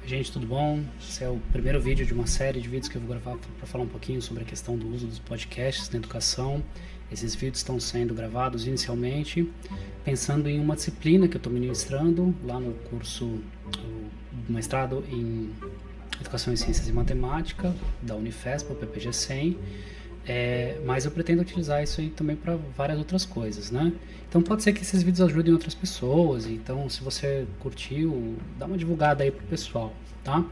Gente, tudo bom? Esse é o primeiro vídeo de uma série de vídeos que eu vou gravar para falar um pouquinho sobre a questão do uso dos podcasts na educação. Esses vídeos estão sendo gravados inicialmente pensando em uma disciplina que eu estou ministrando lá no curso do mestrado em Educação em Ciências e Matemática da Unifesp, o PPG 100. Mas eu pretendo utilizar isso aí também para várias outras coisas, né? Então pode ser que esses vídeos ajudem outras pessoas, então se você curtiu, dá uma divulgada aí pro pessoal, tá?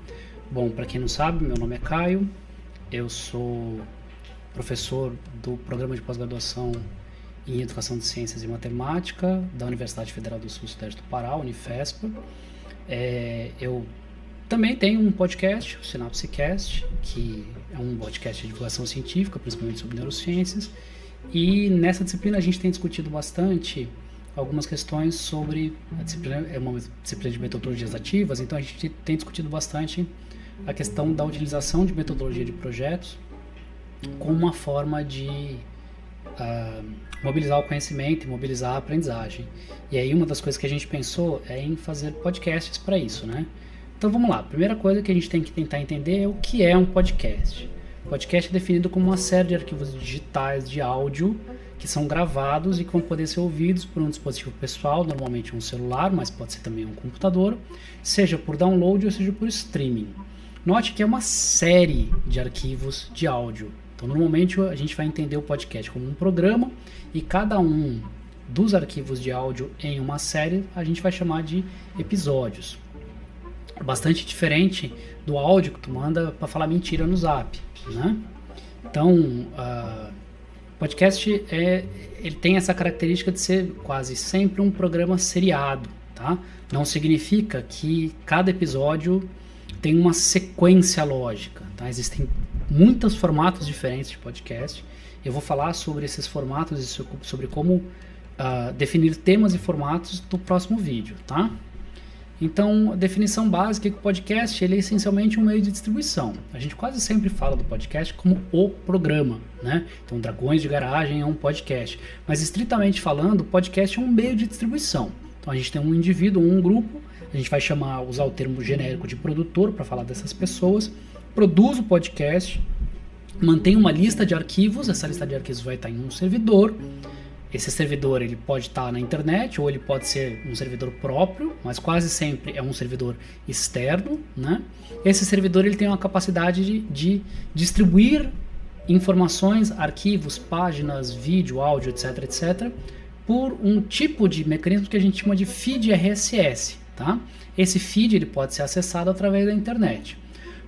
Bom, para quem não sabe, meu nome é Caio, eu sou professor do programa de pós-graduação em Educação de Ciências e Matemática da Universidade Federal do Sul-Sudeste do Pará, Unifesp. Eu também tenho um podcast, o SinapseCast, que é um podcast de divulgação científica, principalmente sobre neurociências. E nessa disciplina a gente tem discutido bastante algumas questões sobre... A disciplina é uma disciplina de metodologias ativas, então a gente tem discutido bastante a questão da utilização de metodologia de projetos como uma forma de mobilizar o conhecimento e mobilizar a aprendizagem. E aí uma das coisas que a gente pensou é em fazer podcasts para isso, né? Então vamos lá, a primeira coisa que a gente tem que tentar entender é o que é um podcast. Podcast é definido como uma série de arquivos digitais de áudio que são gravados e que vão poder ser ouvidos por um dispositivo pessoal, normalmente um celular, mas pode ser também um computador, seja por download ou seja por streaming. Note que é uma série de arquivos de áudio. Então normalmente a gente vai entender o podcast como um programa e cada um dos arquivos de áudio em uma série a gente vai chamar de episódios. É bastante diferente do áudio que tu manda para falar mentira no Zap, né? Então, podcast ele tem essa característica de ser quase sempre um programa seriado, tá? Não significa que cada episódio tem uma sequência lógica, tá? Existem muitos formatos diferentes de podcast. Eu vou falar sobre esses formatos e sobre como definir temas e formatos no próximo vídeo, tá? Então, a definição básica é que o podcast ele é essencialmente um meio de distribuição. A gente quase sempre fala do podcast como o programa, né? Então, Dragões de Garagem é um podcast. Mas, estritamente falando, o podcast é um meio de distribuição. Então, a gente tem um indivíduo, um grupo, a gente vai usar o termo genérico de produtor para falar dessas pessoas, produz o podcast, mantém uma lista de arquivos, essa lista de arquivos vai estar em um servidor. Esse servidor ele pode estar na internet ou ele pode ser um servidor próprio, mas quase sempre é um servidor externo, né? Esse servidor ele tem uma capacidade de distribuir informações, arquivos, páginas, vídeo, áudio, etc, etc, por um tipo de mecanismo que a gente chama de feed RSS, tá? Esse feed ele pode ser acessado através da internet.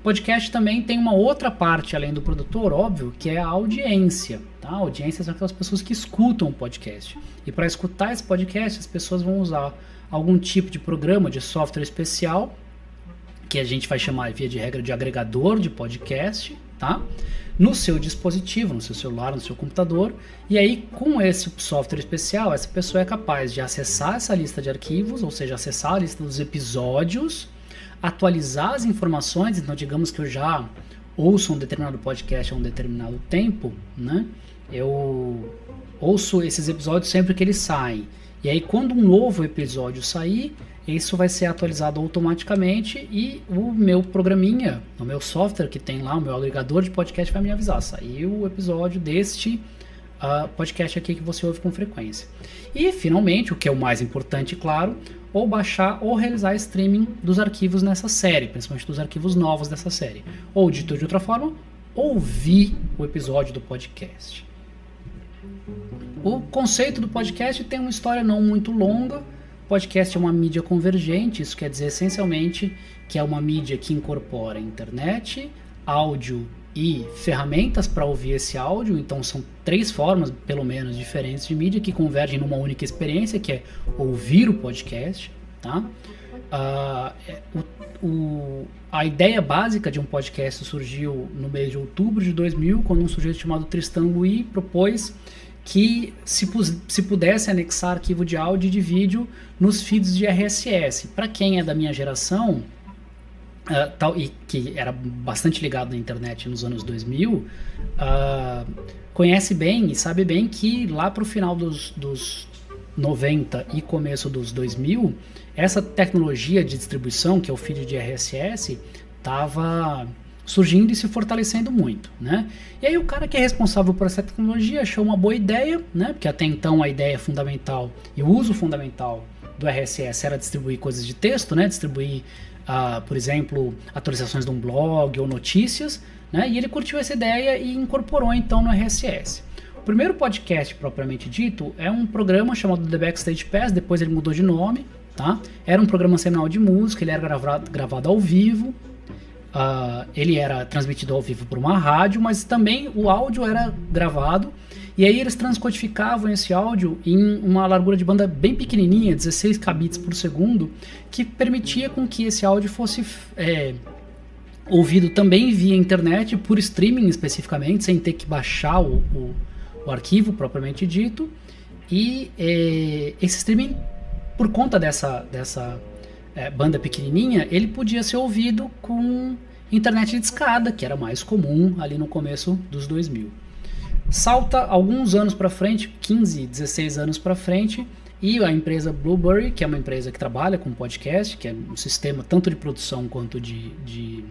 Podcast também tem uma outra parte além do produtor, óbvio, que é a audiência. Tá? A audiência são aquelas pessoas que escutam o podcast. E para escutar esse podcast, as pessoas vão usar algum tipo de programa, de software especial, que a gente vai chamar, via de regra, de agregador de podcast, tá? No seu dispositivo, no seu celular, no seu computador. E aí, com esse software especial, essa pessoa é capaz de acessar essa lista de arquivos, ou seja, acessar a lista dos episódios, atualizar as informações. Então digamos que eu já ouço um determinado podcast há um determinado tempo, né? Eu ouço esses episódios sempre que eles saem, e aí quando um novo episódio sair, isso vai ser atualizado automaticamente e o meu programinha, o meu software que tem lá, o meu agregador de podcast vai me avisar, saiu o episódio deste podcast aqui que você ouve com frequência. E finalmente, o que é o mais importante, claro, ou baixar ou realizar streaming dos arquivos nessa série, principalmente dos arquivos novos dessa série. Ou, dito de outra forma, ouvir o episódio do podcast. O conceito do podcast tem uma história não muito longa. Podcast é uma mídia convergente, isso quer dizer essencialmente que é uma mídia que incorpora internet, áudio e ferramentas para ouvir esse áudio. Então são 3 formas, pelo menos, diferentes de mídia que convergem numa única experiência, que é ouvir o podcast, tá? A ideia básica de um podcast surgiu no mês de outubro de 2000, quando um sujeito chamado Tristan Louis propôs que se pudesse anexar arquivo de áudio e de vídeo nos feeds de RSS. Para quem é da minha geração, e que era bastante ligado na internet nos anos 2000, conhece bem e sabe bem que lá para o final dos 90 e começo dos 2000, essa tecnologia de distribuição, que é o feed de RSS, estava surgindo e se fortalecendo muito, né? E aí o cara que é responsável por essa tecnologia achou uma boa ideia, né? Porque até então a ideia fundamental e o uso fundamental do RSS era distribuir coisas de texto, né? Distribuir, por exemplo, atualizações de um blog ou notícias, né? E ele curtiu essa ideia e incorporou então no RSS. O primeiro podcast propriamente dito é um programa chamado The Backstage Pass, depois ele mudou de nome, tá? Era um programa semanal de música, ele era gravado ao vivo. Ele era transmitido ao vivo por uma rádio, mas também o áudio era gravado, e aí eles transcodificavam esse áudio em uma largura de banda bem pequenininha, 16 kbps por segundo, que permitia com que esse áudio fosse ouvido também via internet, por streaming especificamente, sem ter que baixar o arquivo propriamente dito, e esse streaming, por conta dessa banda pequenininha, ele podia ser ouvido com internet de escada, que era mais comum ali no começo dos 2000. Salta alguns anos para frente, 15, 16 anos para frente, e a empresa Blueberry, que é uma empresa que trabalha com podcast, que é um sistema tanto de produção quanto de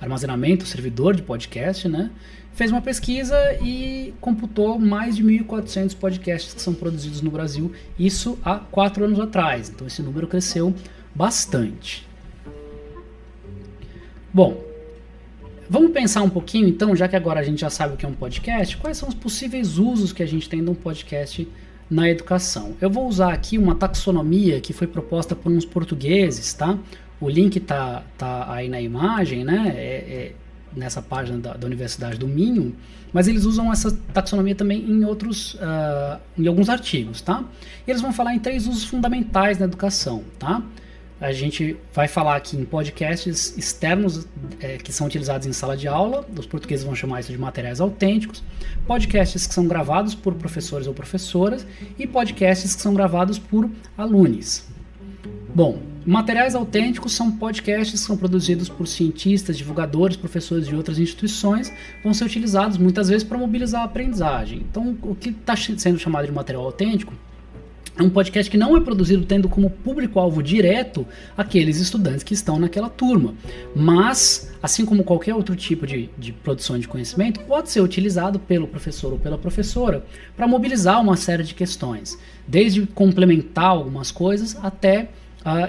armazenamento, servidor de podcast, né? Fez uma pesquisa e computou mais de 1.400 podcasts que são produzidos no Brasil, isso há 4 anos atrás, então esse número cresceu bastante. Bom, vamos pensar um pouquinho então, já que agora a gente já sabe o que é um podcast, quais são os possíveis usos que a gente tem de um podcast na educação. Eu vou usar aqui uma taxonomia que foi proposta por uns portugueses, tá? O link tá aí na imagem, né? Nessa página da Universidade do Minho, mas eles usam essa taxonomia também em alguns artigos, tá? E eles vão falar em 3 usos fundamentais na educação, tá? A gente vai falar aqui em podcasts externos que são utilizados em sala de aula, os portugueses vão chamar isso de materiais autênticos, podcasts que são gravados por professores ou professoras e podcasts que são gravados por alunos. Bom, materiais autênticos são podcasts que são produzidos por cientistas, divulgadores, professores de outras instituições, vão ser utilizados muitas vezes para mobilizar a aprendizagem. Então, o que está sendo chamado de material autêntico é um podcast que não é produzido tendo como público-alvo direto aqueles estudantes que estão naquela turma, mas, assim como qualquer outro tipo de produção de conhecimento, pode ser utilizado pelo professor ou pela professora para mobilizar uma série de questões, desde complementar algumas coisas até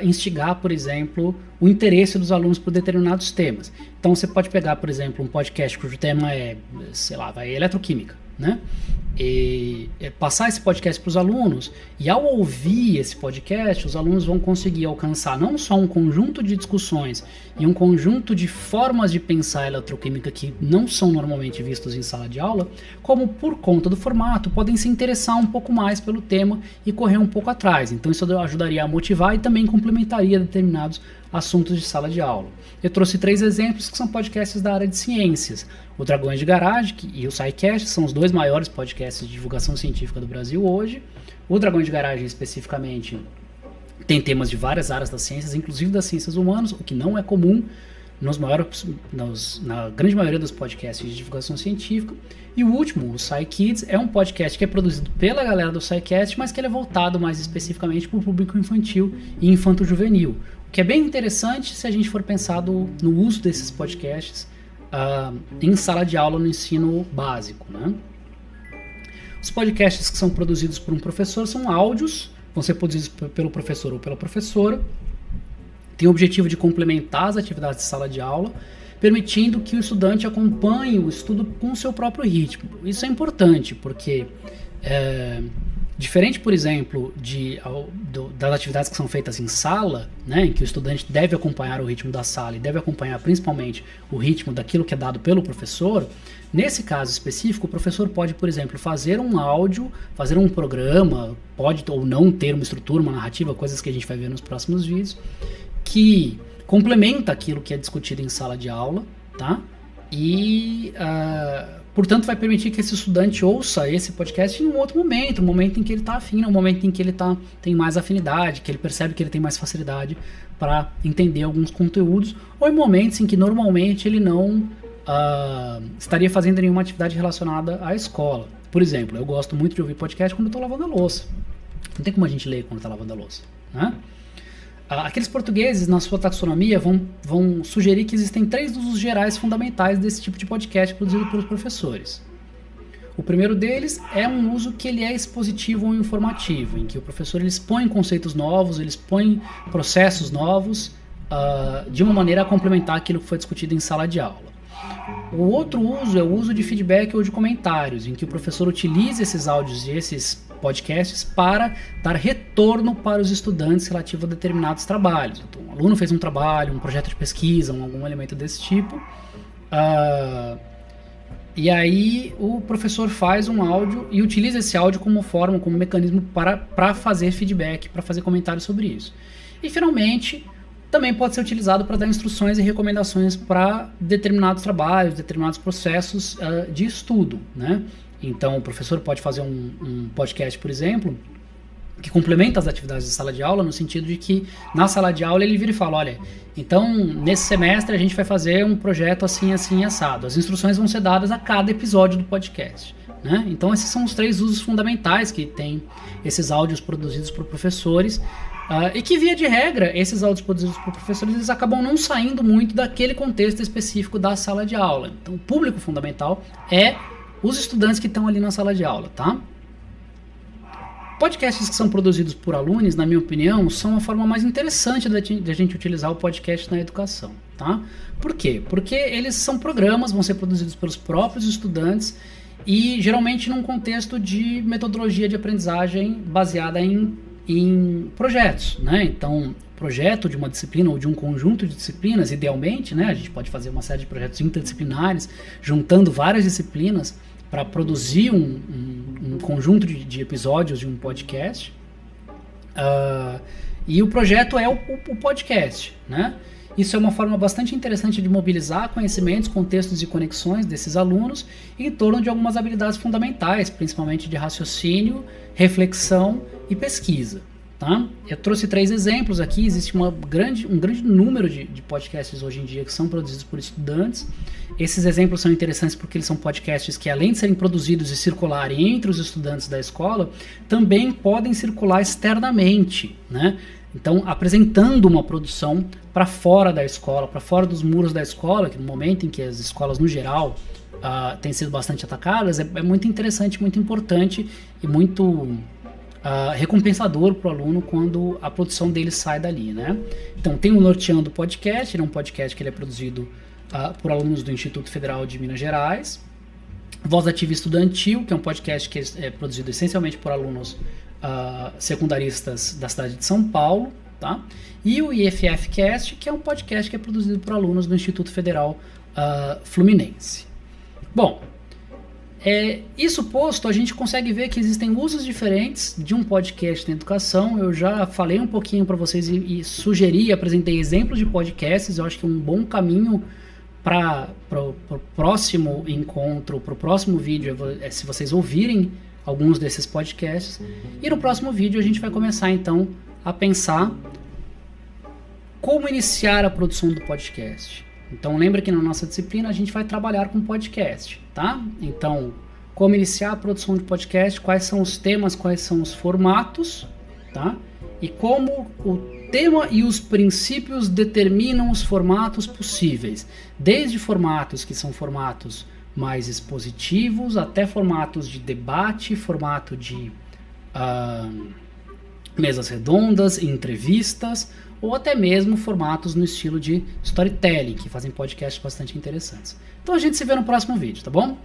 instigar, por exemplo, o interesse dos alunos por determinados temas. Então você pode pegar, por exemplo, um podcast cujo tema é, eletroquímica, né? E passar esse podcast para os alunos, e ao ouvir esse podcast, os alunos vão conseguir alcançar não só um conjunto de discussões e um conjunto de formas de pensar a eletroquímica que não são normalmente vistos em sala de aula, como por conta do formato, podem se interessar um pouco mais pelo tema e correr um pouco atrás. Então isso ajudaria a motivar e também complementaria determinados assuntos de sala de aula. Eu trouxe 3 exemplos que são podcasts da área de ciências. O Dragões de Garagem e o SciCast são os 2 maiores podcasts de divulgação científica do Brasil hoje. O Dragões de Garagem, especificamente, tem temas de várias áreas das ciências, inclusive das ciências humanas, o que não é comum na grande maioria dos podcasts de divulgação científica. E o último, o SciKids, é um podcast que é produzido pela galera do SciCast, mas que ele é voltado mais especificamente para o público infantil e infanto-juvenil. O que é bem interessante se a gente for pensar no uso desses podcasts em sala de aula no ensino básico, né? Os podcasts que são produzidos por um professor são áudios, vão ser produzidos pelo professor ou pela professora, tem o objetivo de complementar as atividades de sala de aula, permitindo que o estudante acompanhe o estudo com o seu próprio ritmo. Isso é importante, porque diferente, por exemplo, das atividades que são feitas em sala, né, em que o estudante deve acompanhar o ritmo da sala e deve acompanhar principalmente o ritmo daquilo que é dado pelo professor, nesse caso específico, o professor pode, por exemplo, fazer um áudio, fazer um programa, pode ou não ter uma estrutura, uma narrativa, coisas que a gente vai ver nos próximos vídeos, que complementa aquilo que é discutido em sala de aula, tá? E portanto, vai permitir que esse estudante ouça esse podcast em um outro momento, um momento em que ele está afim, um momento em que ele tem mais afinidade, que ele percebe que ele tem mais facilidade para entender alguns conteúdos, ou em momentos em que normalmente ele não estaria fazendo nenhuma atividade relacionada à escola. Por exemplo, eu gosto muito de ouvir podcast quando eu estou lavando a louça. Não tem como a gente ler quando está lavando a louça, né? Aqueles portugueses, na sua taxonomia, vão sugerir que existem 3 usos gerais fundamentais desse tipo de podcast produzido pelos professores. O primeiro deles é um uso que ele é expositivo ou informativo, em que o professor ele expõe conceitos novos, ele expõe processos novos, de uma maneira a complementar aquilo que foi discutido em sala de aula. O outro uso é o uso de feedback ou de comentários, em que o professor utiliza esses áudios e esses podcasts para dar retorno para os estudantes relativo a determinados trabalhos. Então, um aluno fez um trabalho, um projeto de pesquisa, algum elemento desse tipo, e aí o professor faz um áudio e utiliza esse áudio como forma, como mecanismo para fazer feedback, para fazer comentários sobre isso. E finalmente, também pode ser utilizado para dar instruções e recomendações para determinados trabalhos, determinados processos de estudo, né? Então, o professor pode fazer um podcast, por exemplo, que complementa as atividades de sala de aula, no sentido de que, na sala de aula, ele vira e fala, olha, então, nesse semestre a gente vai fazer um projeto assim, assim, assado. As instruções vão ser dadas a cada episódio do podcast, né? Então, esses são os 3 usos fundamentais que tem esses áudios produzidos por professores, e que, via de regra, esses áudios produzidos por professores, eles acabam não saindo muito daquele contexto específico da sala de aula. Então, o público fundamental é os estudantes que estão ali na sala de aula, tá? Podcasts que são produzidos por alunos, na minha opinião, são a forma mais interessante da gente utilizar o podcast na educação, tá? Por quê? Porque eles são programas, vão ser produzidos pelos próprios estudantes e geralmente num contexto de metodologia de aprendizagem baseada em projetos, né? Então, projeto de uma disciplina ou de um conjunto de disciplinas, idealmente, né? A gente pode fazer uma série de projetos interdisciplinares, juntando várias disciplinas para produzir um conjunto de episódios de um podcast. E o projeto é o podcast, né? Isso é uma forma bastante interessante de mobilizar conhecimentos, contextos e conexões desses alunos em torno de algumas habilidades fundamentais, principalmente de raciocínio, reflexão e pesquisa. Tá? Eu trouxe 3 exemplos aqui. Existe um grande número de podcasts hoje em dia que são produzidos por estudantes. Esses exemplos são interessantes porque eles são podcasts que, além de serem produzidos e circularem entre os estudantes da escola, também podem circular externamente, né? Então, apresentando uma produção para fora da escola, para fora dos muros da escola, que no momento em que as escolas, no geral, têm sido bastante atacadas, é muito interessante, muito importante e muito recompensador para o aluno quando a produção dele sai dali, né? Então, tem o Norteando Podcast, ele é um podcast que ele é produzido por alunos do Instituto Federal de Minas Gerais. Voz Ativa Estudantil, que é um podcast que é produzido essencialmente por alunos secundaristas da cidade de São Paulo, tá? E o IFF Cast, que é um podcast que é produzido por alunos do Instituto Federal Fluminense. Bom, isso posto, a gente consegue ver que existem usos diferentes de um podcast na educação. Eu já falei um pouquinho para vocês e sugeri, apresentei exemplos de podcasts. Eu acho que um bom caminho para o próximo encontro, para o próximo vídeo, é se vocês ouvirem alguns desses podcasts. E no próximo vídeo a gente vai começar então a pensar como iniciar a produção do podcast. Então lembra que na nossa disciplina a gente vai trabalhar com podcast, tá? Então, como iniciar a produção de podcast, quais são os temas, quais são os formatos, tá? E como o tema e os princípios determinam os formatos possíveis. Desde formatos que são formatos mais expositivos, até formatos de debate, formato de mesas redondas, entrevistas, ou até mesmo formatos no estilo de storytelling, que fazem podcasts bastante interessantes. Então a gente se vê no próximo vídeo, tá bom?